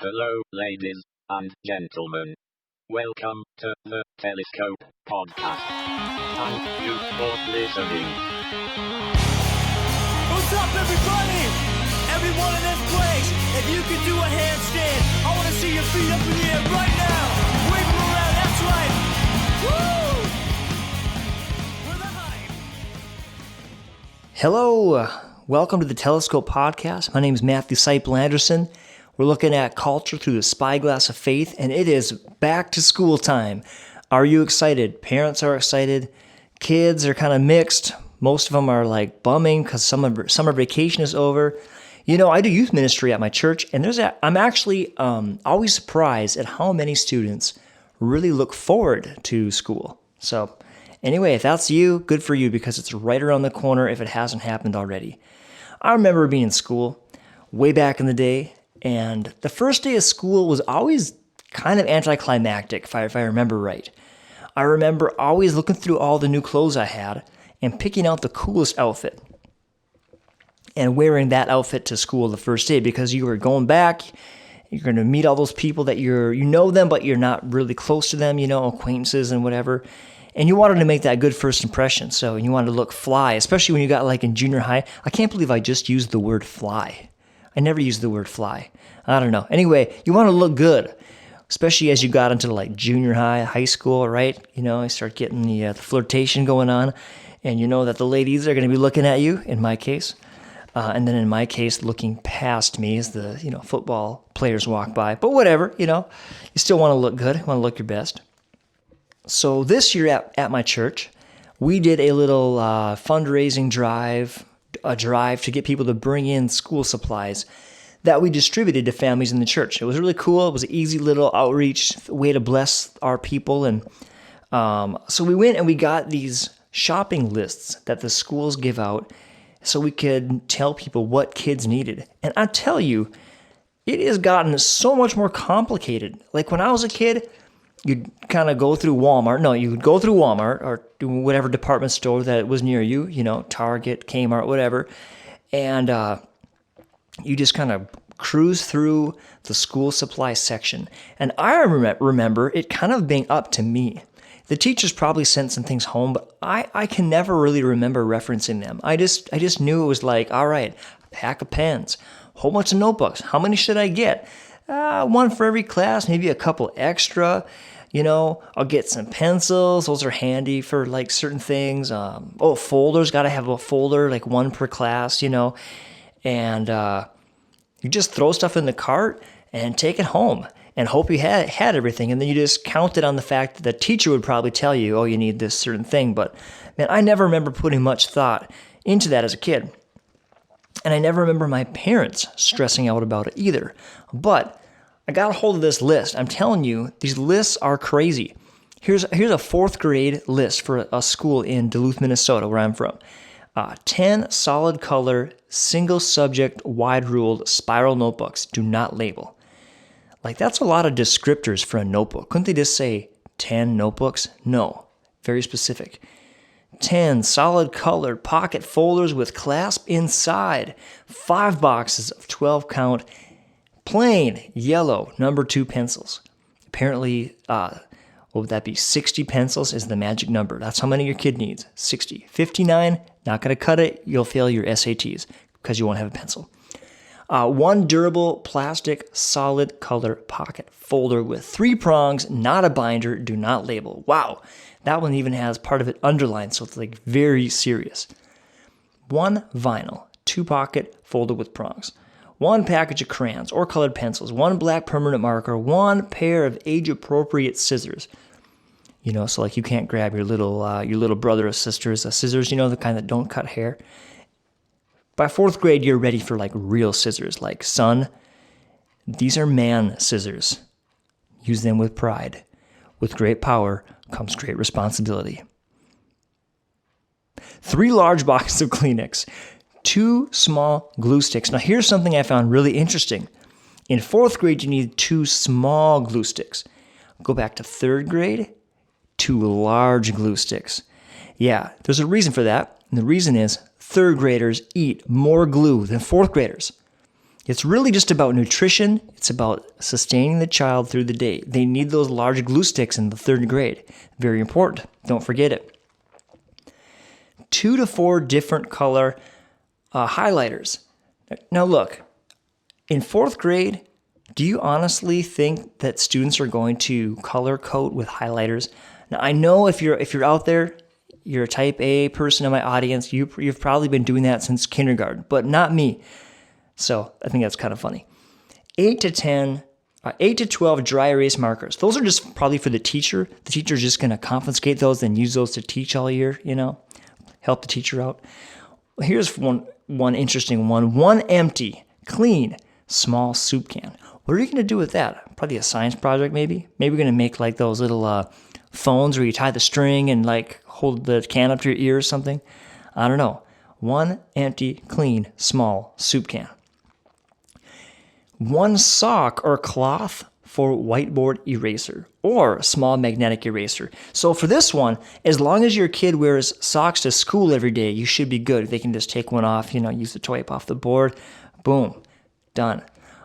Hello, ladies and gentlemen. Welcome to the Telescope Podcast. Thank you for listening. What's up, everybody? Everyone in this place, if you could do a handstand, I want to see your feet up in the air right now. Wave them around, that's right. Woo! We're the hype. Hello, welcome to the Telescope Podcast. My name is Matthew Seipel Anderson. We're looking at culture through the spyglass of faith, and it is back to school time. Are you excited? Parents are excited. Kids are kind of mixed. Most of them are like bumming because summer vacation is over. You know, I do youth ministry at my church, and I'm actually always surprised at how many students really look forward to school. So anyway, if that's you, good for you, because it's right around the corner if it hasn't happened already. I remember being in school way back in the day, and the first day of school was always kind of anticlimactic, if I remember right. I remember always looking through all the new clothes I had and picking out the coolest outfit and wearing that outfit to school the first day, because you were going back, you're going to meet all those people that you know them, but you're not really close to them, acquaintances and whatever. And you wanted to make that good first impression, so you wanted to look fly, especially when you got like in junior high. I can't believe I just used the word fly. I never used the word fly. I don't know. Anyway, you want to look good, especially as you got into like junior high, high school, right? You start getting the flirtation going on, and you know that the ladies are going to be looking at you, in my case. And then in my case, looking past me as the, football players walk by. But whatever, you still want to look good. You want to look your best. So this year at my church, we did a little fundraising drive, a drive to get people to bring in school supplies that we distributed to families in the church. It was really cool. It was an easy little outreach way to bless our people. And so we went and we got these shopping lists that the schools give out so we could tell people what kids needed. And I tell you, it has gotten so much more complicated. Like when I was a kid, you'd kind of go through Walmart. No, you would go through Walmart or do whatever department store that was near you, Target, Kmart, whatever. And you just kind of cruise through the school supply section. And I remember it kind of being up to me. The teachers probably sent some things home, but I can never really remember referencing them. I just knew it was like, all right, a pack of pens, a whole bunch of notebooks. How many should I get? One for every class, maybe a couple extra. I'll get some pencils. Those are handy for like certain things. Folders, got to have a folder, like one per class, and you just throw stuff in the cart and take it home and hope you had everything. And then you just counted on the fact that the teacher would probably tell you, oh, you need this certain thing. But man, I never remember putting much thought into that as a kid. And I never remember my parents stressing out about it either. But I got a hold of this list. I'm telling you, these lists are crazy. Here's a fourth grade list for a school in Duluth, Minnesota, where I'm from. 10 solid color, single subject, wide ruled spiral notebooks. Do not label. Like, that's a lot of descriptors for a notebook. Couldn't they just say 10 notebooks? No. Very specific. 10 solid colored pocket folders with clasp inside. 5 boxes of 12 count plain yellow number 2 pencils. Apparently, what would that be? 60 pencils is the magic number. That's how many your kid needs. 60. 59, not going to cut it. You'll fail your SATs because you won't have a pencil. 1 durable plastic solid color pocket folder with 3 prongs, not a binder, do not label. Wow, that one even has part of it underlined, so it's like very serious. 1 vinyl, 2 pocket folder with prongs. 1 package of crayons or colored pencils, 1 black permanent marker, 1 pair of age-appropriate scissors. So like you can't grab your little brother or sister's scissors, the kind that don't cut hair. By 4th grade, you're ready for like real scissors. Like, son, these are man scissors. Use them with pride. With great power comes great responsibility. 3 large boxes of Kleenex. 2 small glue sticks. Now, here's something I found really interesting. In 4th grade, you need 2 small glue sticks. Go back to 3rd grade, 2 large glue sticks. Yeah, there's a reason for that. And the reason is 3rd graders eat more glue than 4th graders. It's really just about nutrition. It's about sustaining the child through the day. They need those large glue sticks in the 3rd grade. Very important. Don't forget it. 2 to 4 different color highlighters. Now look, in 4th grade, do you honestly think that students are going to color code with highlighters? Now I know if you're out there, you're a type A person in my audience, you've probably been doing that since kindergarten, but not me. So I think that's kind of funny. 8 to 12 dry erase markers. Those are just probably for the teacher. The teacher's just going to confiscate those and use those to teach all year, help the teacher out. Here's one interesting one. 1 empty, clean, small soup can. What are you going to do with that? Probably a science project, maybe. Maybe we're going to make like those little phones where you tie the string and like hold the can up to your ear or something. I don't know. 1 empty, clean, small soup can. 1 sock or cloth for whiteboard eraser or small magnetic eraser. So for this one, as long as your kid wears socks to school every day, you should be good. They can just take one off, use the toy off the board. Boom, done.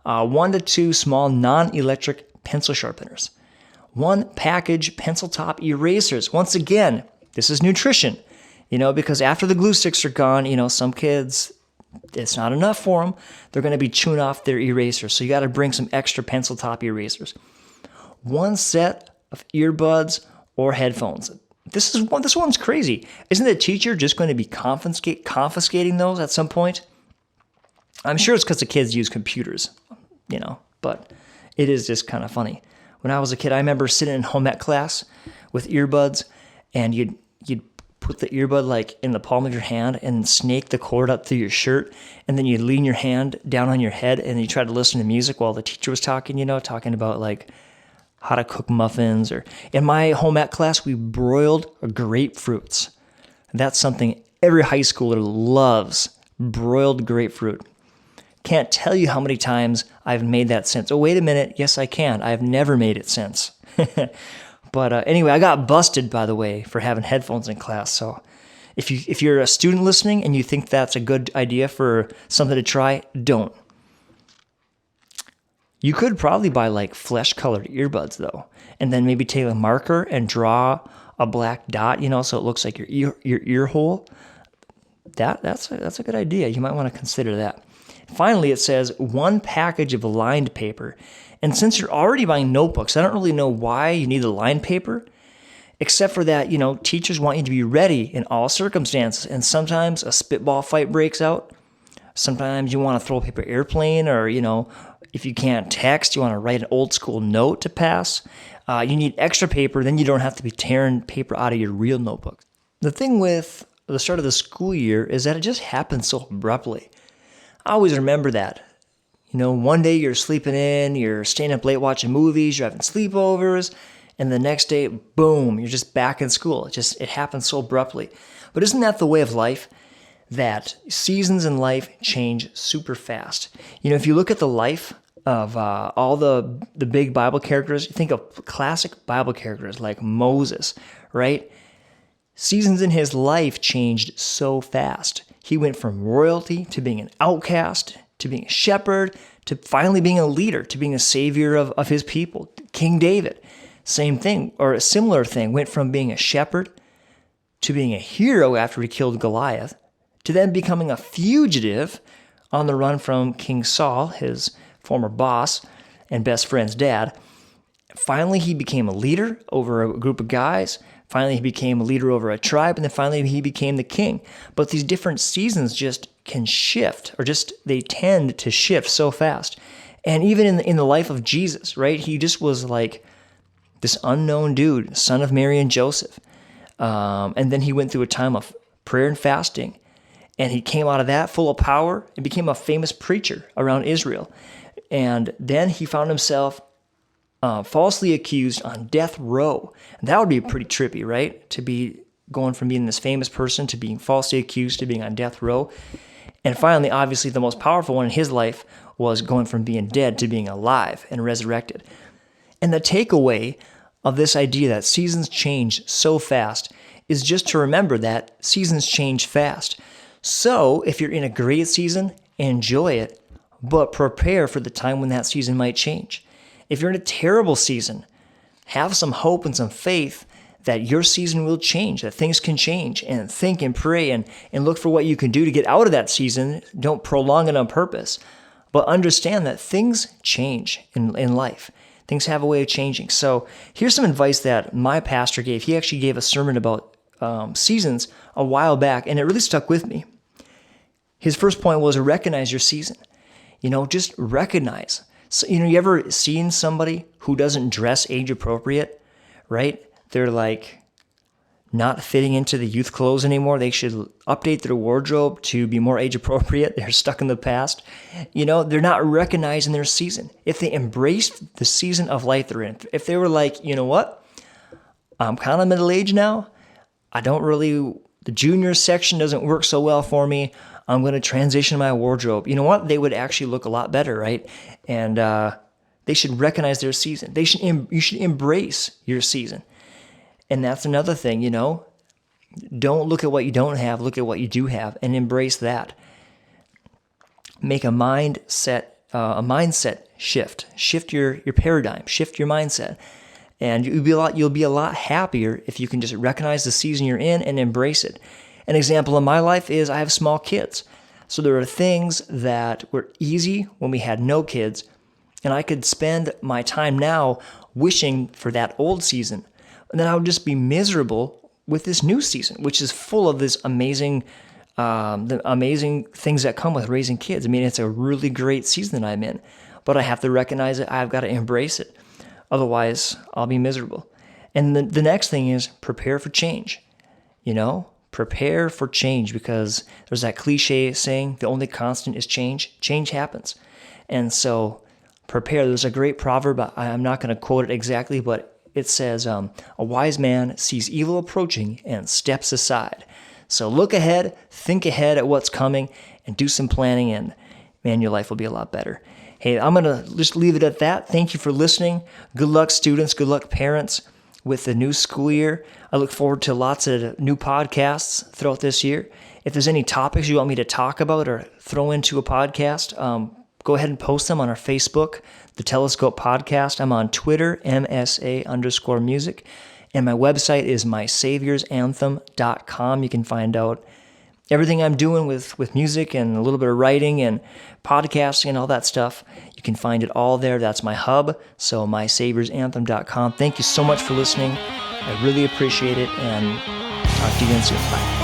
1 to 2 small non-electric pencil sharpeners. 1 package pencil top erasers. Once again, this is nutrition, because after the glue sticks are gone, some kids, it's not enough for them. They're going to be chewing off their erasers. So you got to bring some extra pencil top erasers. 1 set of earbuds or headphones. This one's crazy. Isn't the teacher just going to be confiscating those at some point? I'm sure it's because the kids use computers, but it is just kind of funny. When I was a kid, I remember sitting in home ec class with earbuds, and you'd put the earbud like in the palm of your hand and snake the cord up through your shirt, and then you lean your hand down on your head and you try to listen to music while the teacher was talking, talking about like how to cook muffins. Or in my home ec class, we broiled grapefruits. That's something every high schooler loves, broiled grapefruit. Can't tell you how many times I've made that since. Oh, wait a minute. Yes, I can. I've never made it since. But anyway, I got busted, by the way, for having headphones in class. So if you're a student listening and you think that's a good idea for something to try, don't. You could probably buy like flesh-colored earbuds, though, and then maybe take a marker and draw a black dot, so it looks like your ear hole. That's a good idea. You might want to consider that. Finally, it says 1 package of lined paper. And since you're already buying notebooks, I don't really know why you need the lined paper, except for that, teachers want you to be ready in all circumstances. And sometimes a spitball fight breaks out. Sometimes you want to throw a paper airplane, or, if you can't text, you want to write an old school note to pass. You need extra paper, then you don't have to be tearing paper out of your real notebook. The thing with the start of the school year is that it just happens so abruptly. I always remember that. One day you're sleeping in, you're staying up late watching movies, you're having sleepovers, and the next day, boom, you're just back in school. It happens so abruptly. But isn't that the way of life? That seasons in life change super fast. If you look at the life of all the big Bible characters, you think of classic Bible characters like Moses, right? Seasons in his life changed so fast. He went from royalty to being an outcast, to being a shepherd, to finally being a leader, to being a savior of his people. King David, same thing, or a similar thing, went from being a shepherd to being a hero after he killed Goliath, to then becoming a fugitive on the run from King Saul, his former boss and best friend's dad. Finally, he became a leader over a group of guys. Finally, he became a leader over a tribe, and then finally he became the king. But these different seasons just can shift, or they tend to shift so fast. And even in the life of Jesus, right? He just was like this unknown dude, son of Mary and Joseph. And then he went through a time of prayer and fasting, and he came out of that full of power and became a famous preacher around Israel. And then he found himself falsely accused on death row. And that would be pretty trippy, right? To be going from being this famous person to being falsely accused to being on death row. And finally, obviously, the most powerful one in his life was going from being dead to being alive and resurrected. And the takeaway of this idea that seasons change so fast is just to remember that seasons change fast. So if you're in a great season, enjoy it. but prepare for the time when that season might change. If you're in a terrible season, have some hope and some faith that your season will change, that things can change, and think and pray and look for what you can do to get out of that season. Don't prolong it on purpose, but understand that things change in life. Things have a way of changing. So here's some advice that my pastor gave. He actually gave a sermon about seasons a while back, and it really stuck with me. His first point was recognize your season. Just recognize. So, you ever seen somebody who doesn't dress age appropriate, right? They're like not fitting into the youth clothes anymore. They should update their wardrobe to be more age appropriate. They're stuck in the past. They're not recognizing their season. If they embraced the season of life they're in, if they were like, you know what? I'm kind of middle-aged now. The junior section doesn't work so well for me. I'm going to transition my wardrobe. You know what? They would actually look a lot better, right? And they should recognize their season. You should embrace your season. And that's another thing, don't look at what you don't have, look at what you do have and embrace that. Make a mindset shift. Shift your paradigm, shift your mindset. And you'll be a lot happier if you can just recognize the season you're in and embrace it. An example in my life is I have small kids. So there are things that were easy when we had no kids, and I could spend my time now wishing for that old season. And then I would just be miserable with this new season, which is full of this amazing things that come with raising kids. I mean, it's a really great season that I'm in, but I have to recognize it. I've got to embrace it. Otherwise, I'll be miserable. And the next thing is prepare for change. Prepare for change, because there's that cliche saying, the only constant is change. Change happens. And so prepare. There's a great proverb. I'm not going to quote it exactly, but it says, a wise man sees evil approaching and steps aside. So look ahead, think ahead at what's coming, and do some planning, and man, your life will be a lot better. Hey, I'm going to just leave it at that. Thank you for listening. Good luck, students. Good luck, parents, with the new school year. I look forward to lots of new podcasts throughout this year. If there's any topics you want me to talk about or throw into a podcast, go ahead and post them on our Facebook, The Telescope Podcast. I'm on Twitter, MSA_music. And my website is mysaviorsanthem.com. You can find out everything I'm doing with music and a little bit of writing and podcasting and all that stuff. You can find it all there. That's my hub. So mysaviorsanthem.com. Thank you so much for listening. I really appreciate it, and talk to you again soon. Bye.